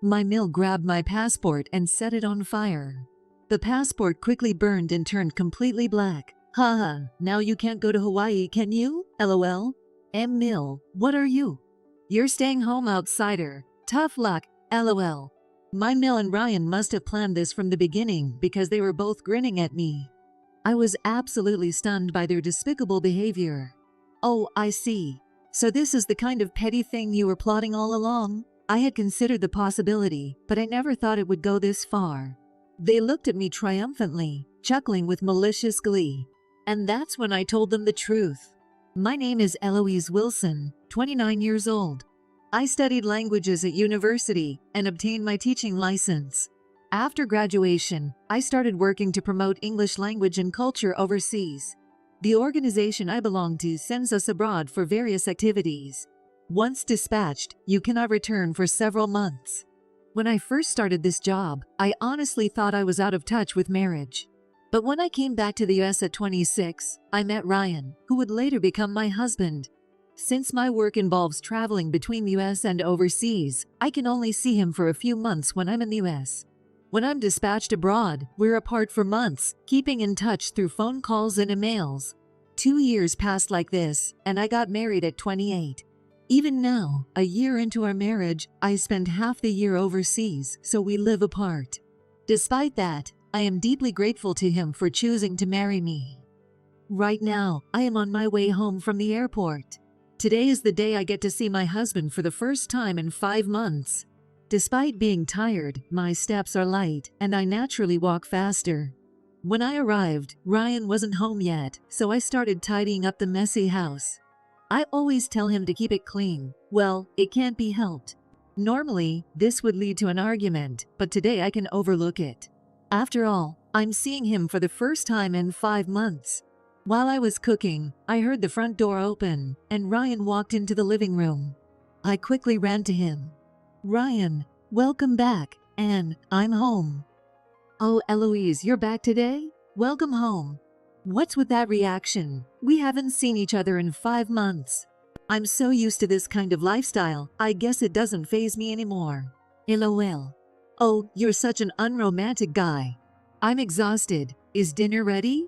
My mill grabbed my passport and set it on fire. The passport quickly burned and turned completely black. Haha, now you can't go to Hawaii, can you? LOL. Mill, what are you? You're staying home, outsider. Tough luck, LOL. My Mill and Ryan must have planned this from the beginning because they were both grinning at me. I was absolutely stunned by their despicable behavior. Oh, I see. So this is the kind of petty thing you were plotting all along? I had considered the possibility, but I never thought it would go this far. They looked at me triumphantly, chuckling with malicious glee. And that's when I told them the truth. My name is Eloise Wilson, 29 years old. I studied languages at university and obtained my teaching license. After graduation, I started working to promote English language and culture overseas. The organization I belong to sends us abroad for various activities. Once dispatched, you cannot return for several months. When I first started this job, I honestly thought I was out of touch with marriage. But when I came back to the US at 26, I met Ryan, who would later become my husband. Since my work involves traveling between the US and overseas, I can only see him for a few months when I'm in the US. When I'm dispatched abroad, we're apart for months, keeping in touch through phone calls and emails. 2 years passed like this, and I got married at 28. Even now, a year into our marriage, I spend half the year overseas, so we live apart. Despite that, I am deeply grateful to him for choosing to marry me. Right now, I am on my way home from the airport. Today is the day I get to see my husband for the first time in 5 months. Despite being tired, my steps are light, and I naturally walk faster. When I arrived, Ryan wasn't home yet, so I started tidying up the messy house. I always tell him to keep it clean. Well, it can't be helped. Normally, this would lead to an argument, but today I can overlook it. After all, I'm seeing him for the first time in 5 months. While I was cooking, I heard the front door open, and Ryan walked into the living room. I quickly ran to him. Ryan, welcome back, and I'm home. Oh, Eloise, you're back today? Welcome home. What's with that reaction? We haven't seen each other in 5 months. I'm so used to this kind of lifestyle, I guess it doesn't faze me anymore. LOL. Oh, you're such an unromantic guy. I'm exhausted. Is dinner ready?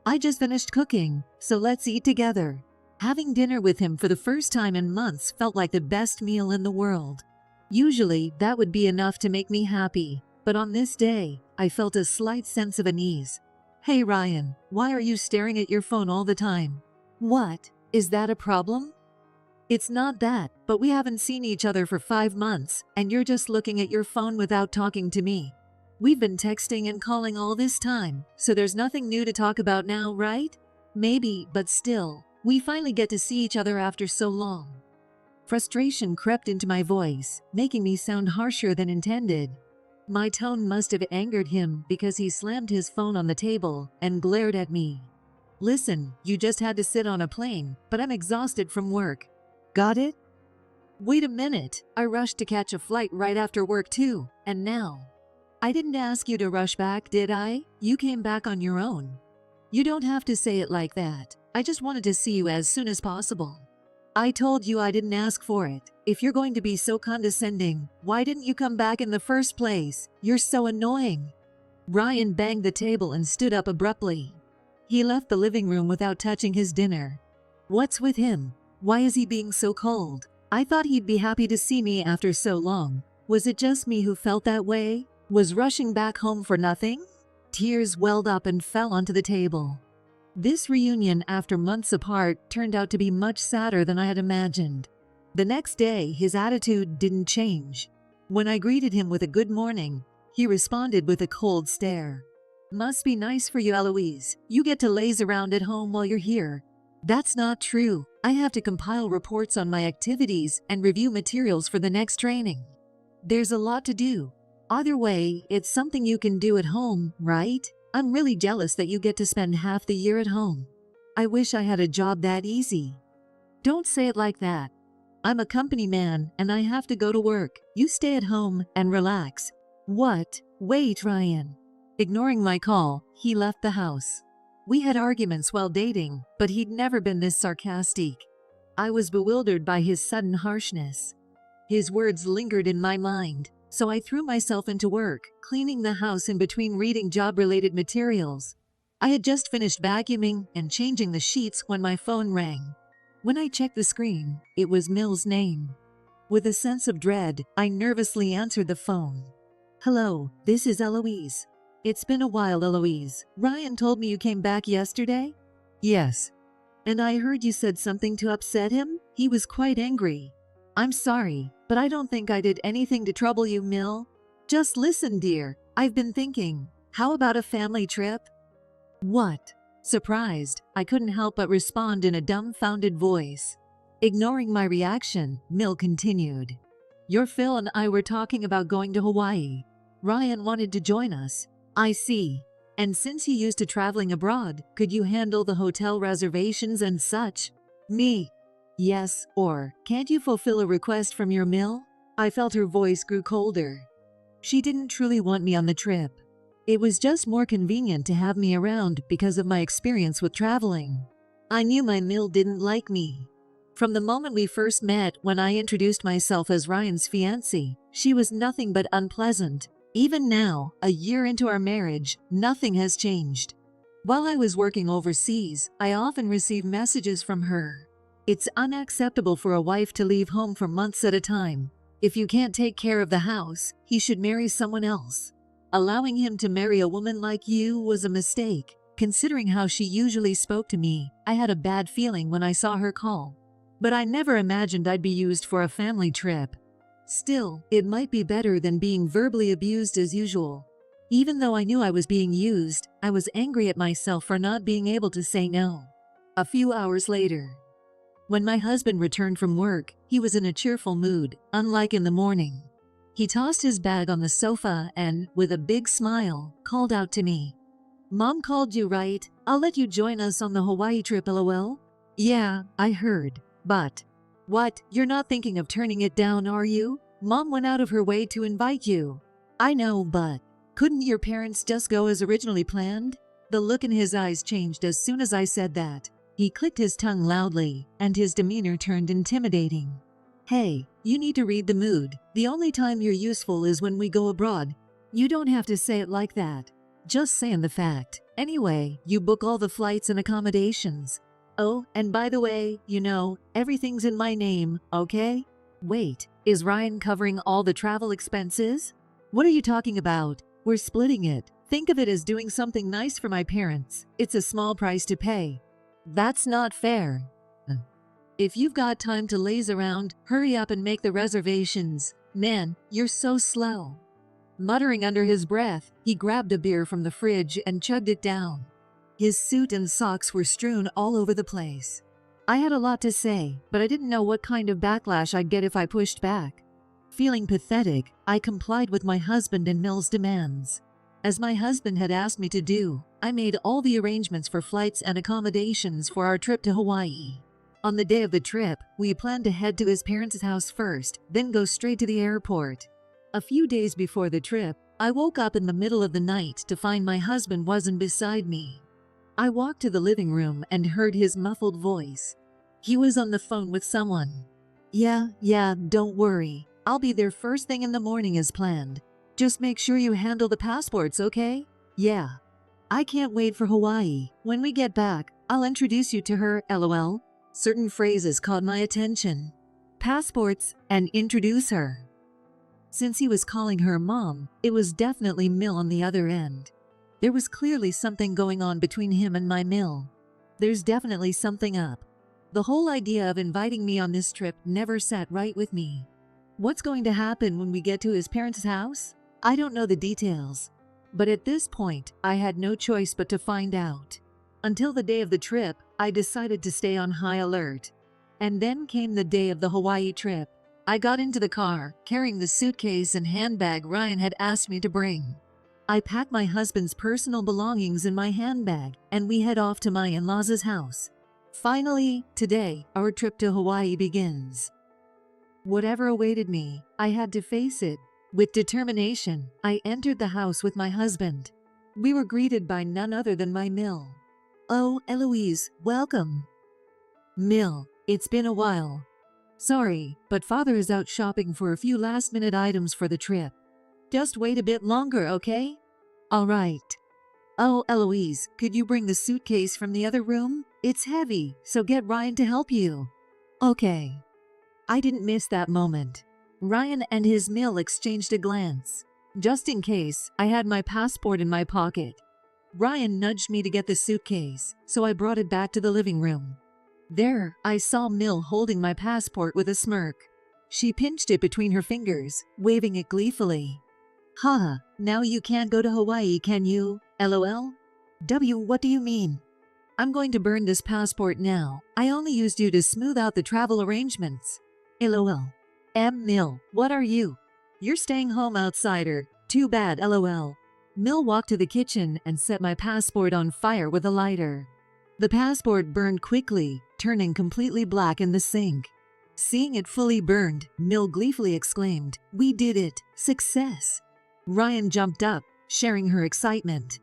I just finished cooking, so let's eat together. Having dinner with him for the first time in months felt like the best meal in the world. Usually, that would be enough to make me happy, but on this day, I felt a slight sense of unease. Hey Ryan, why are you staring at your phone all the time? What? Is that a problem? It's not that, but we haven't seen each other for 5 months, and you're just looking at your phone without talking to me. We've been texting and calling all this time, so there's nothing new to talk about now, right? Maybe, but still, we finally get to see each other after so long. Frustration crept into my voice, making me sound harsher than intended. My tone must have angered him because he slammed his phone on the table and glared at me. Listen, you just had to sit on a plane, but I'm exhausted from work. Got it? Wait a minute, I rushed to catch a flight right after work too, and now? I didn't ask you to rush back, did I? You came back on your own. You don't have to say it like that. I just wanted to see you as soon as possible. I told you I didn't ask for it. If you're going to be so condescending, why didn't you come back in the first place? You're so annoying. Ryan banged the table and stood up abruptly. He left the living room without touching his dinner. What's with him? Why is he being so cold? I thought he'd be happy to see me after so long. Was it just me who felt that way? Was rushing back home for nothing? Tears welled up and fell onto the table. This reunion after months apart turned out to be much sadder than I had imagined. The next day, his attitude didn't change. When I greeted him with a good morning, he responded with a cold stare. Must be nice for you, Eloise. You get to laze around at home while you're here. That's not true. I have to compile reports on my activities and review materials for the next training. There's a lot to do. Either way, it's something you can do at home, right? I'm really jealous that you get to spend half the year at home. I wish I had a job that easy. Don't say it like that. I'm a company man and I have to go to work. You stay at home and relax. What? Wait, Ryan. Ignoring my call, he left the house. We had arguments while dating, but he'd never been this sarcastic. I was bewildered by his sudden harshness. His words lingered in my mind. so I threw myself into work, cleaning the house in between reading job-related materials. I had just finished vacuuming and changing the sheets when my phone rang. When I checked the screen, it was Mill's name. With a sense of dread, I nervously answered the phone. "Hello, this is Eloise." "It's been a while, Eloise. Ryan told me you came back yesterday?" "Yes." "And I heard you said something to upset him? He was quite angry." "I'm sorry, but I don't think I did anything to trouble you, Mill. Just listen, dear. I've been thinking, how about a family trip?" "What?" Surprised, I couldn't help but respond in a dumbfounded voice. Ignoring my reaction, Mill continued. "Your Phil and I were talking about going to Hawaii. Ryan wanted to join us." "I see. And since he used to traveling abroad, could you handle the hotel reservations and such?" "Me? Yes, or can't you fulfill a request from your Mill?" I felt her voice grew colder. She didn't truly want me on the trip. It was just more convenient to have me around because of my experience with traveling. I knew my Mill didn't like me. From the moment we first met, when I introduced myself as Ryan's fiancée, she was nothing but unpleasant. Even now, a year into our marriage, nothing has changed. While I was working overseas, I often received messages from her. It's unacceptable for a wife to leave home for months at a time. If you can't take care of the house, he should marry someone else. Allowing him to marry a woman like you was a mistake. Considering how she usually spoke to me, I had a bad feeling when I saw her call. But I never imagined I'd be used for a family trip. Still, it might be better than being verbally abused as usual. Even though I knew I was being used, I was angry at myself for not being able to say no. A few hours later, when my husband returned from work, he was in a cheerful mood, unlike in the morning. He tossed his bag on the sofa and, with a big smile, called out to me. "Mom called you, right? I'll let you join us on the Hawaii trip, lol." "Yeah, I heard. But..." "What? You're not thinking of turning it down, are you? Mom went out of her way to invite you." "I know, but couldn't your parents just go as originally planned?" The look in his eyes changed as soon as I said that. He clicked his tongue loudly, and his demeanor turned intimidating. "Hey, you need to read the mood. The only time you're useful is when we go abroad. You don't have to say it like that. Just saying the fact. Anyway, you book all the flights and accommodations. Oh, and by the way, everything's in my name, okay?" "Wait, is Ryan covering all the travel expenses?" "What are you talking about? We're splitting it. Think of it as doing something nice for my parents. It's a small price to pay." "That's not fair." "If you've got time to laze around, hurry up and make the reservations. Man, you're so slow." Muttering under his breath, he grabbed a beer from the fridge and chugged it down. His suit and socks were strewn all over the place. I had a lot to say, but I didn't know what kind of backlash I'd get if I pushed back. Feeling pathetic, I complied with my husband and Mill's demands. As my husband had asked me to do, I made all the arrangements for flights and accommodations for our trip to Hawaii. On the day of the trip, we planned to head to his parents' house first, then go straight to the airport. A few days before the trip, I woke up in the middle of the night to find my husband wasn't beside me. I walked to the living room and heard his muffled voice. He was on the phone with someone. Yeah, don't worry. I'll be there first thing in the morning as planned. Just make sure you handle the passports, okay?" "Yeah." "I can't wait for Hawaii. When we get back, I'll introduce you to her, lol." Certain phrases caught my attention. Passports and introduce her. Since he was calling her mom, it was definitely Mill on the other end. There was clearly something going on between him and my Mill. There's definitely something up. The whole idea of inviting me on this trip never sat right with me. What's going to happen when we get to his parents' house? I don't know the details. But at this point, I had no choice but to find out. Until the day of the trip, I decided to stay on high alert. And then came the day of the Hawaii trip. I got into the car, carrying the suitcase and handbag Ryan had asked me to bring. I packed my husband's personal belongings in my handbag, and we head off to my in-laws' house. Finally, today, our trip to Hawaii begins. Whatever awaited me, I had to face it. With determination, I entered the house with my husband. We were greeted by none other than my Mill. "Oh, Eloise, welcome." "Mill, it's been a while." "Sorry, but father is out shopping for a few last-minute items for the trip. Just wait a bit longer, okay? All right. Oh, Eloise, could you bring the suitcase from the other room? It's heavy, so get Ryan to help you. Okay. I didn't miss that moment. Ryan and his meal exchanged a glance. Just in case, I had my passport in my pocket. Ryan nudged me to get the suitcase, so I brought it back to the living room. There, I saw Mill holding my passport with a smirk. She pinched it between her fingers, waving it gleefully. Haha, now you can't go to Hawaii, can you? LOL? What do you mean? I'm going to burn this passport now. I only used you to smooth out the travel arrangements. LOL. Mill, what are you? You're staying home, outsider. Too bad, LOL. Mill walked to the kitchen and set my passport on fire with a lighter. The passport burned quickly, turning completely black in the sink. Seeing it fully burned, Mill gleefully exclaimed, "We did it! Success!" Ryan jumped up, sharing her excitement.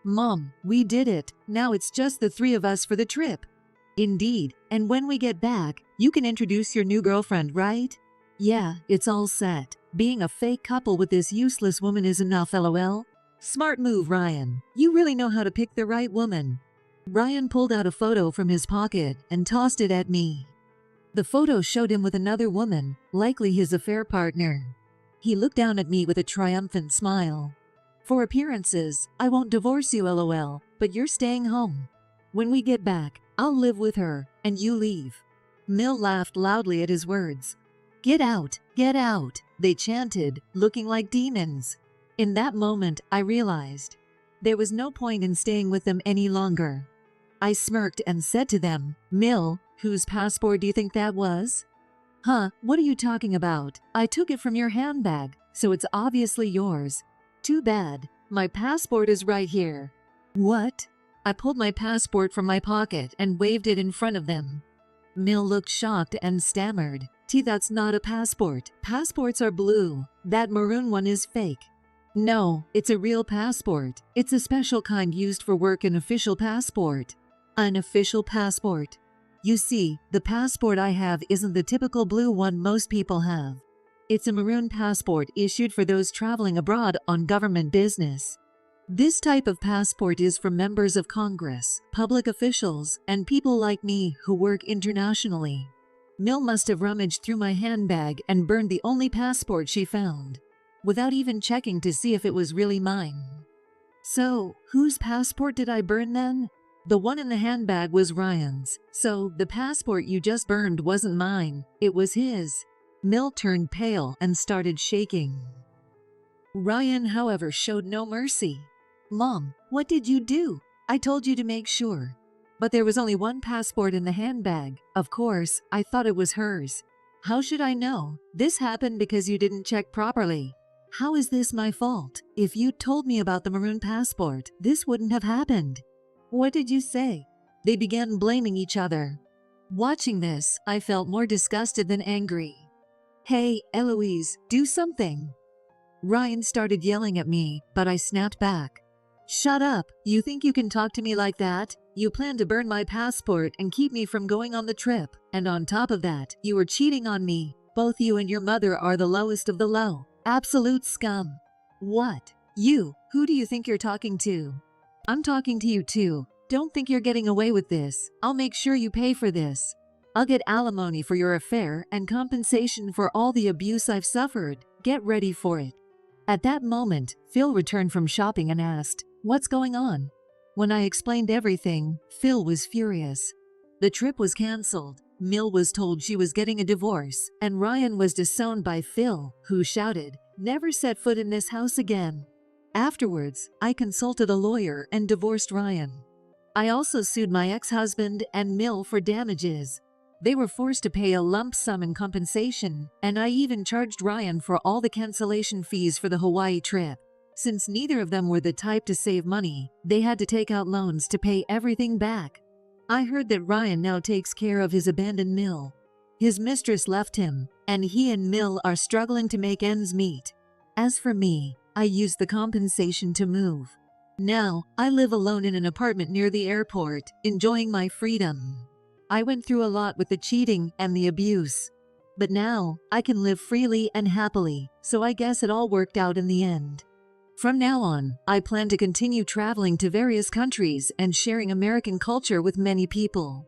"Mom, we did it! Now it's just the three of us for the trip." "Indeed, and when we get back, you can introduce your new girlfriend, right?" "Yeah, it's all set. Being a fake couple with this useless woman is enough, LOL. Smart move, Ryan. You really know how to pick the right woman." Ryan pulled out a photo from his pocket and tossed it at me. The photo showed him with another woman, likely his affair partner. He looked down at me with a triumphant smile. "For appearances, I won't divorce you, LOL, but you're staying home. When we get back, I'll live with her, and you leave." Mill laughed loudly at his words. Get out, they chanted, looking like demons. In that moment, I realized there was no point in staying with them any longer. I smirked and said to them, "Mill, whose passport do you think that was?" "Huh, what are you talking about? I took it from your handbag, so it's obviously yours." "Too bad. My passport is right here." "What?" I pulled my passport from my pocket and waved it in front of them. Mill looked shocked and stammered, "That's not a passport. Passports are blue. That maroon one is fake." "No, it's a real passport. It's a special kind used for work, an official passport." "An official passport?" "You see, the passport I have isn't the typical blue one most people have. It's a maroon passport issued for those traveling abroad on government business. This type of passport is for members of Congress, public officials, and people like me who work internationally." Mill must have rummaged through my handbag and burned the only passport she found, without even checking to see if it was really mine. "So, whose passport did I burn then?" "The one in the handbag was Ryan's, so the passport you just burned wasn't mine, it was his." Mill turned pale and started shaking. Ryan, however, showed no mercy. "Mom, what did you do? I told you to make sure." "But there was only one passport in the handbag. Of course, I thought it was hers." "How should I know? This happened because you didn't check properly." "How is this my fault? If you'd told me about the maroon passport, this wouldn't have happened." "What did you say?" They began blaming each other. Watching this, I felt more disgusted than angry. "Hey, Eloise, do something." Ryan started yelling at me, but I snapped back. "Shut up! You think you can talk to me like that? You plan to burn my passport and keep me from going on the trip, and on top of that, you are cheating on me. Both you and your mother are the lowest of the low. Absolute scum." "What? You? Who do you think you're talking to?" "I'm talking to you too. Don't think you're getting away with this. I'll make sure you pay for this. I'll get alimony for your affair and compensation for all the abuse I've suffered. Get ready for it." At that moment, Phil returned from shopping and asked, "What's going on?" When I explained everything, Phil was furious. The trip was cancelled. Mill was told she was getting a divorce, and Ryan was disowned by Phil, who shouted, "Never set foot in this house again." Afterwards, I consulted a lawyer and divorced Ryan. I also sued my ex-husband and Mill for damages. They were forced to pay a lump sum in compensation, and I even charged Ryan for all the cancellation fees for the Hawaii trip. Since neither of them were the type to save money, they had to take out loans to pay everything back. I heard that Ryan now takes care of his abandoned mill. His mistress left him, and he and Mill are struggling to make ends meet. As for me, I used the compensation to move. Now, I live alone in an apartment near the airport, enjoying my freedom. I went through a lot with the cheating and the abuse. But now, I can live freely and happily, so I guess it all worked out in the end. From now on, I plan to continue traveling to various countries and sharing American culture with many people.